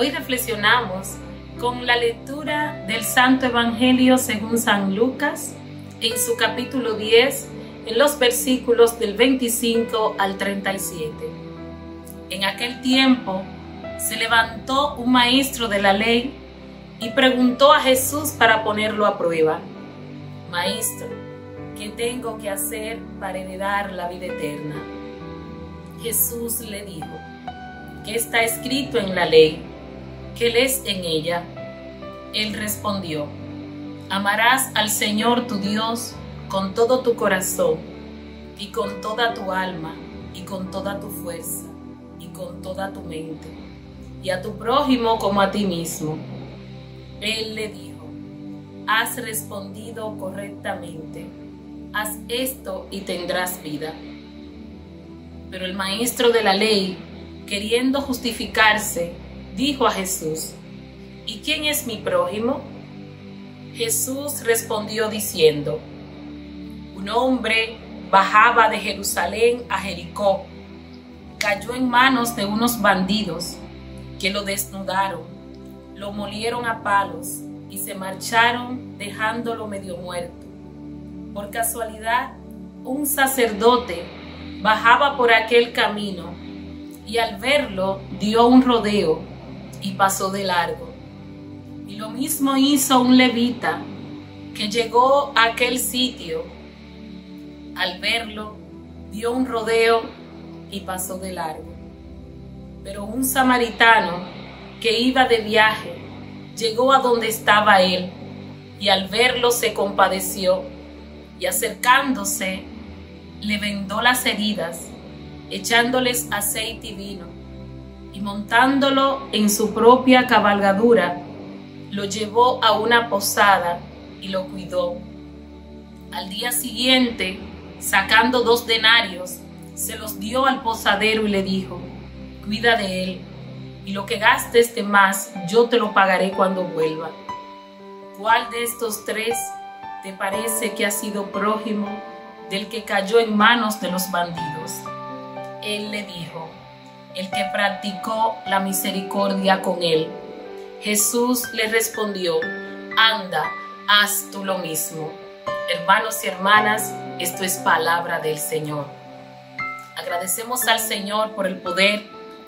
Hoy reflexionamos con la lectura del Santo Evangelio según San Lucas, en su capítulo 10, en los versículos del 25 al 37. En aquel tiempo se levantó un maestro de la ley y preguntó a Jesús para ponerlo a prueba: Maestro, ¿qué tengo que hacer para heredar la vida eterna? Jesús le dijo: ¿qué está escrito en la ley? ¿Qué lees en ella? Él respondió: amarás al Señor tu Dios con todo tu corazón, y con toda tu alma, y con toda tu fuerza, y con toda tu mente, y a tu prójimo como a ti mismo. Él le dijo: has respondido correctamente, haz esto y tendrás vida. Pero el maestro de la ley, queriendo justificarse, dijo a Jesús: ¿y quién es mi prójimo? Jesús respondió diciendo: un hombre bajaba de Jerusalén a Jericó, cayó en manos de unos bandidos que lo desnudaron, lo molieron a palos y se marcharon dejándolo medio muerto. Por casualidad, un sacerdote bajaba por aquel camino y al verlo dio un rodeo y pasó de largo. Y lo mismo hizo un levita que llegó a aquel sitio. Al verlo dio un rodeo y pasó de largo. Pero un samaritano que iba de viaje llegó a donde estaba él y al verlo se compadeció y acercándose le vendó las heridas, echándoles aceite y vino, y montándolo en su propia cabalgadura, lo llevó a una posada y lo cuidó. Al día siguiente, sacando 2 denarios, se los dio al posadero y le dijo: cuida de él, y lo que gastes de más yo te lo pagaré cuando vuelva. ¿Cuál de estos 3 te parece que ha sido prójimo del que cayó en manos de los bandidos? Él le dijo: el que practicó la misericordia con él. Jesús le respondió: anda, haz tú lo mismo. Hermanos y hermanas, esto es palabra del Señor. Agradecemos al Señor por el poder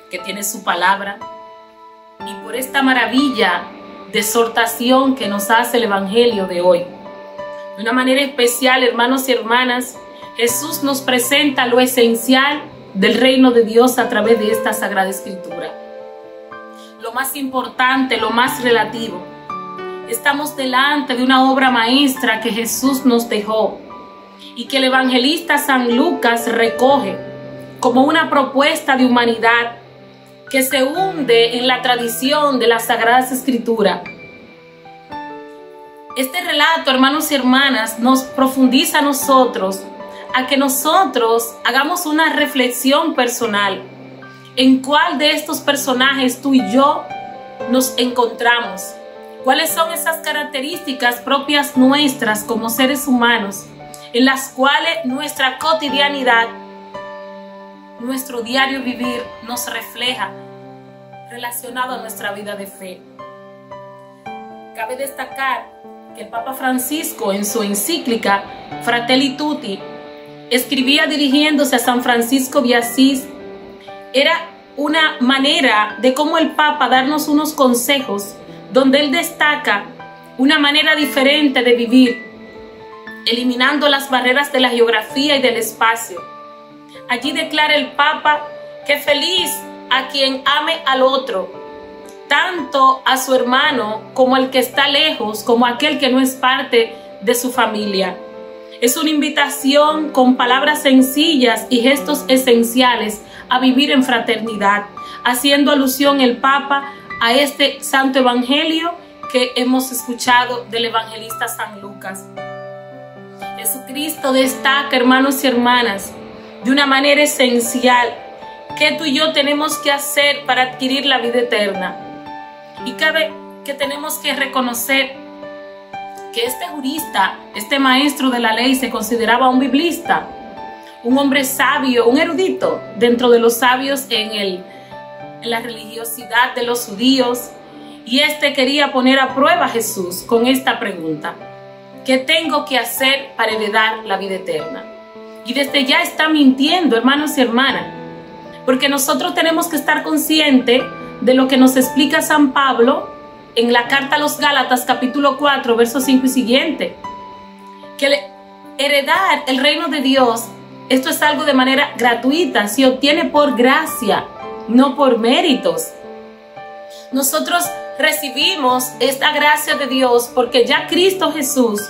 que tiene su palabra y por esta maravilla de exhortación que nos hace el Evangelio de hoy. De una manera especial, hermanos y hermanas, Jesús nos presenta lo esencial del reino de Dios a través de esta Sagrada Escritura. Lo más importante, lo más relativo. Estamos delante de una obra maestra que Jesús nos dejó y que el evangelista San Lucas recoge como una propuesta de humanidad que se hunde en la tradición de las Sagradas Escrituras. Este relato, hermanos y hermanas, nos profundiza a nosotros a que nosotros hagamos una reflexión personal en cuál de estos personajes tú y yo nos encontramos. ¿Cuáles son esas características propias nuestras como seres humanos en las cuales nuestra cotidianidad, nuestro diario vivir nos refleja relacionado a nuestra vida de fe? Cabe destacar que el Papa Francisco en su encíclica Fratelli Tutti escribía dirigiéndose a San Francisco de Asís. Era una manera de cómo el Papa darnos unos consejos donde él destaca una manera diferente de vivir, eliminando las barreras de la geografía y del espacio. Allí declara el Papa que feliz a quien ame al otro, tanto a su hermano como al que está lejos, como aquel que no es parte de su familia. Es una invitación con palabras sencillas y gestos esenciales a vivir en fraternidad, haciendo alusión el Papa a este santo evangelio que hemos escuchado del evangelista San Lucas. Jesucristo destaca, hermanos y hermanas, de una manera esencial qué tú y yo tenemos que hacer para adquirir la vida eterna. Y cabe que tenemos que reconocer que este jurista, este maestro de la ley, se consideraba un biblista, un hombre sabio, un erudito dentro de los sabios en en la religiosidad de los judíos, y quería poner a prueba a Jesús con esta pregunta: ¿qué tengo que hacer para heredar la vida eterna? Y desde ya está mintiendo, hermanos y hermanas, porque nosotros tenemos que estar conscientes de lo que nos explica San Pablo en la carta a los Gálatas, capítulo 4, versos 5 y siguiente, que heredar el reino de Dios, esto es algo de manera gratuita, se obtiene por gracia, no por méritos. Nosotros recibimos esta gracia de Dios porque ya Cristo Jesús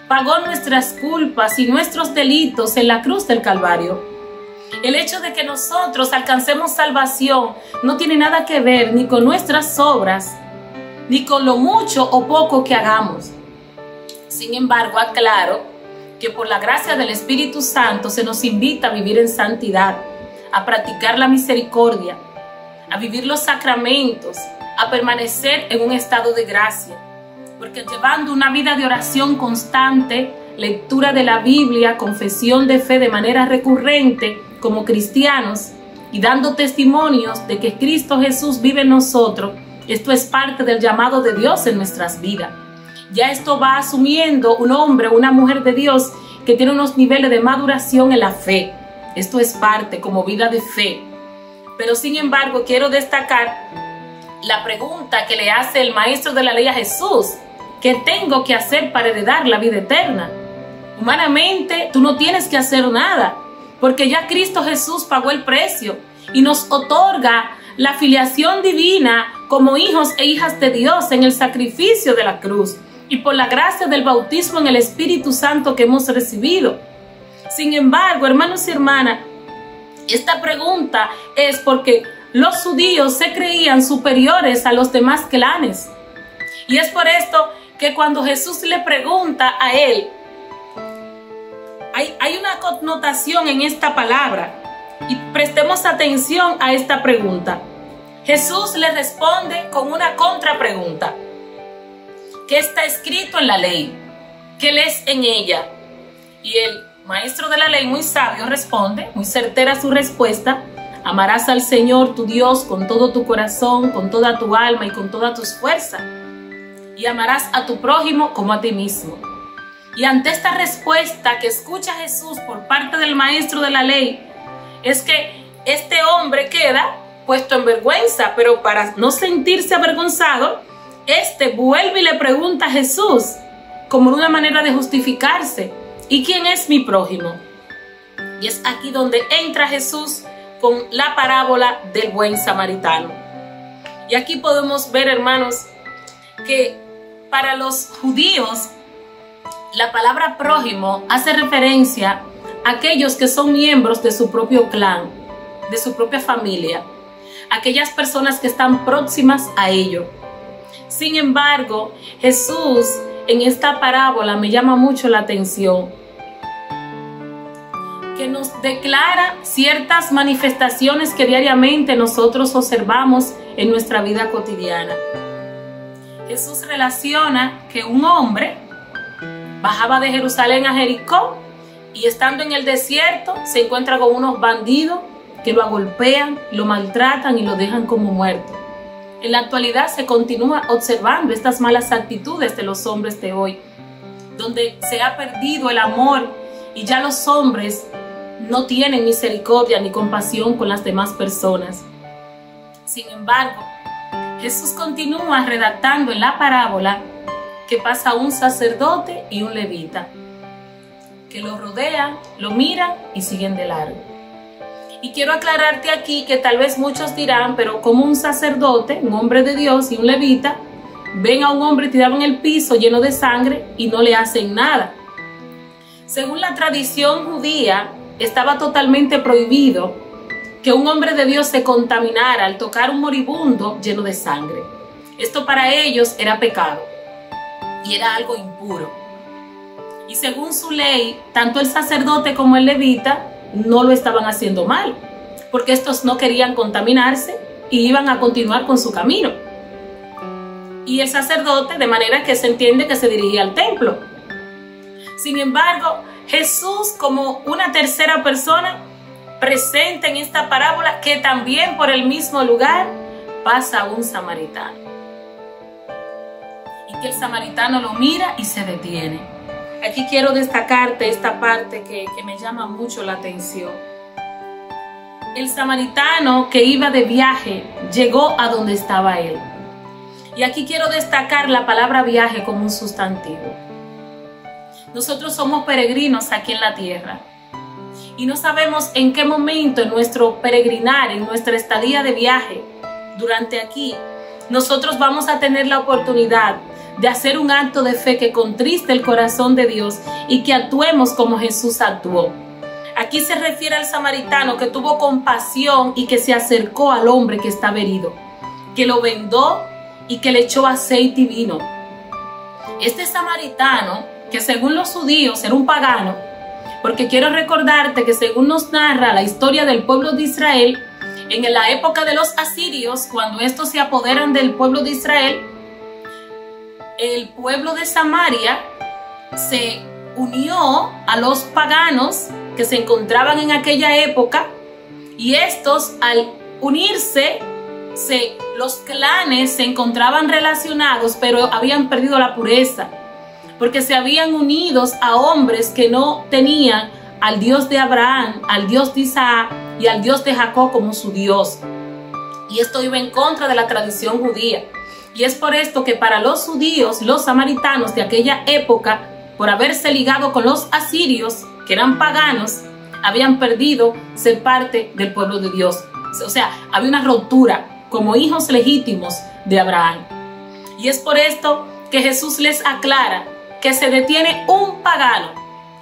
pagó nuestras culpas y nuestros delitos en la cruz del Calvario. El hecho de que nosotros alcancemos salvación no tiene nada que ver ni con nuestras obras, ni con lo mucho o poco que hagamos. Sin embargo, aclaro que por la gracia del Espíritu Santo se nos invita a vivir en santidad, a practicar la misericordia, a vivir los sacramentos, a permanecer en un estado de gracia. Porque llevando una vida de oración constante, lectura de la Biblia, confesión de fe de manera recurrente como cristianos y dando testimonios de que Cristo Jesús vive en nosotros, esto es parte del llamado de Dios en nuestras vidas. Ya esto va asumiendo un hombre o una mujer de Dios que tiene unos niveles de maduración en la fe. Esto es parte como vida de fe. Pero sin embargo quiero destacar la pregunta que le hace el maestro de la ley a Jesús: ¿qué tengo que hacer para heredar la vida eterna? Humanamente tú no tienes que hacer nada, porque ya Cristo Jesús pagó el precio y nos otorga la filiación divina como hijos e hijas de Dios en el sacrificio de la cruz y por la gracia del bautismo en el Espíritu Santo que hemos recibido. Sin embargo, hermanos y hermanas, esta pregunta es porque los judíos se creían superiores a los demás clanes. Y es por esto que cuando Jesús le pregunta a él, hay una connotación en esta palabra. Y prestemos atención a esta pregunta. Jesús le responde con una contrapregunta. ¿Qué está escrito en la ley? ¿Qué lees en ella? Y el maestro de la ley, muy sabio, responde, muy certera su respuesta: amarás al Señor tu Dios con todo tu corazón, con toda tu alma y con todas tus fuerzas. Y amarás a tu prójimo como a ti mismo. Y ante esta respuesta que escucha Jesús por parte del maestro de la ley, es que este hombre queda puesto en vergüenza, pero para no sentirse avergonzado, vuelve y le pregunta a Jesús, como una manera de justificarse: ¿y quién es mi prójimo? Y es aquí donde entra Jesús con la parábola del buen samaritano. Y aquí podemos ver, hermanos, que para los judíos la palabra prójimo hace referencia a aquellos que son miembros de su propio clan, de su propia familia, aquellas personas que están próximas a ello. Sin embargo, Jesús en esta parábola me llama mucho la atención, que nos declara ciertas manifestaciones que diariamente nosotros observamos en nuestra vida cotidiana. Jesús relaciona que un hombre bajaba de Jerusalén a Jericó y estando en el desierto se encuentra con unos bandidos que lo agolpean, lo maltratan y lo dejan como muerto. En la actualidad se continúa observando estas malas actitudes de los hombres de hoy, donde se ha perdido el amor y ya los hombres no tienen misericordia ni compasión con las demás personas. Sin embargo, Jesús continúa redactando en la parábola que pasa un sacerdote y un levita, que lo rodean, lo miran y siguen de largo. Y quiero aclararte aquí que tal vez muchos dirán, pero como un sacerdote, un hombre de Dios y un levita, ven a un hombre tirado en el piso lleno de sangre y no le hacen nada. Según la tradición judía, estaba totalmente prohibido que un hombre de Dios se contaminara al tocar un moribundo lleno de sangre. Esto para ellos era pecado y era algo impuro. Y según su ley, tanto el sacerdote como el levita no lo estaban haciendo mal, porque estos no querían contaminarse y iban a continuar con su camino. Y el sacerdote, de manera que se entiende que se dirigía al templo. Sin embargo, Jesús, como una tercera persona, presente en esta parábola que también por el mismo lugar pasa un samaritano. Y que el samaritano lo mira y se detiene. Aquí quiero destacarte esta parte que me llama mucho la atención. El samaritano que iba de viaje llegó a donde estaba él. Y aquí quiero destacar la palabra viaje como un sustantivo. Nosotros somos peregrinos aquí en la tierra. Y no sabemos en qué momento en nuestro peregrinar, en nuestra estadía de viaje, durante aquí, nosotros vamos a tener la oportunidad de hacer un acto de fe que contriste el corazón de Dios y que actuemos como Jesús actuó. Aquí se refiere al samaritano que tuvo compasión y que se acercó al hombre que estaba herido, que lo vendó y que le echó aceite y vino. Este samaritano, que según los judíos era un pagano, porque quiero recordarte que según nos narra la historia del pueblo de Israel, en la época de los asirios, cuando estos se apoderan del pueblo de Israel, el pueblo de Samaria se unió a los paganos que se encontraban en aquella época, y estos al unirse, los clanes se encontraban relacionados, pero habían perdido la pureza, porque se habían unido a hombres que no tenían al Dios de Abraham, al Dios de Isaac y al Dios de Jacob como su Dios. Y esto iba en contra de la tradición judía. Y es por esto que para los judíos, los samaritanos de aquella época, por haberse ligado con los asirios, que eran paganos, habían perdido ser parte del pueblo de Dios. O sea, había una ruptura como hijos legítimos de Abraham. Y es por esto que Jesús les aclara que se detiene un pagano,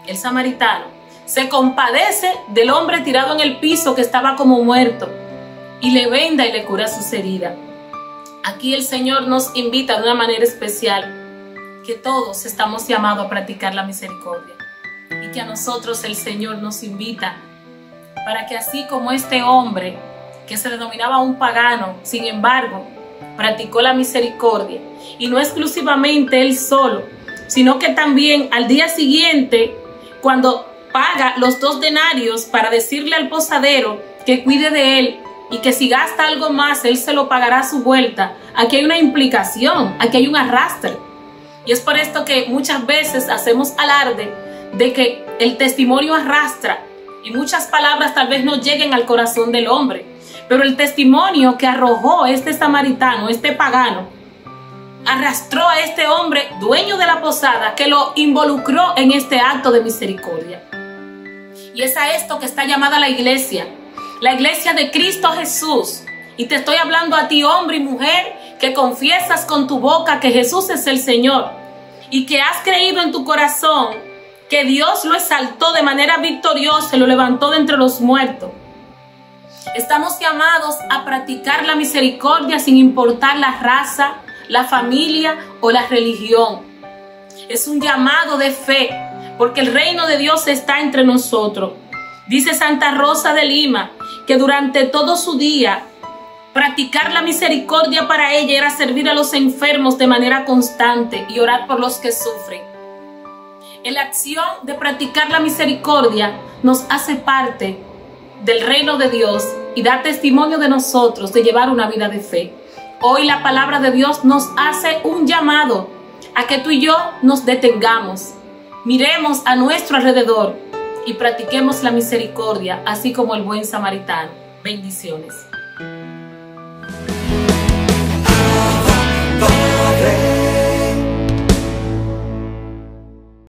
el samaritano, se compadece del hombre tirado en el piso que estaba como muerto y le venda y le cura sus heridas. Aquí el Señor nos invita de una manera especial que todos estamos llamados a practicar la misericordia y que a nosotros el Señor nos invita para que así como este hombre que se denominaba un pagano, sin embargo, practicó la misericordia y no exclusivamente él solo, sino que también al día siguiente, cuando paga los 2 denarios para decirle al posadero que cuide de él y que si gasta algo más, él se lo pagará a su vuelta. Aquí hay una implicación, aquí hay un arrastre. Y es por esto que muchas veces hacemos alarde de que el testimonio arrastra y muchas palabras tal vez no lleguen al corazón del hombre. Pero el testimonio que arrojó este samaritano, este pagano, arrastró a este hombre, dueño de la posada, que lo involucró en este acto de misericordia. Y es a esto que está llamada la iglesia de Cristo Jesús. Y te estoy hablando a ti, hombre y mujer, que confiesas con tu boca que Jesús es el Señor y que has creído en tu corazón que Dios lo exaltó de manera victoriosa y lo levantó de entre los muertos. Estamos llamados a practicar la misericordia sin importar la raza, la familia o la religión. Es un llamado de fe, porque el reino de Dios está entre nosotros. Dice Santa Rosa de Lima que durante todo su día practicar la misericordia para ella era servir a los enfermos de manera constante y orar por los que sufren. En la acción de practicar la misericordia nos hace parte del reino de Dios y da testimonio de nosotros de llevar una vida de fe. Hoy la palabra de Dios nos hace un llamado a que tú y yo nos detengamos, miremos a nuestro alrededor y practiquemos la misericordia, así como el buen samaritano. Bendiciones.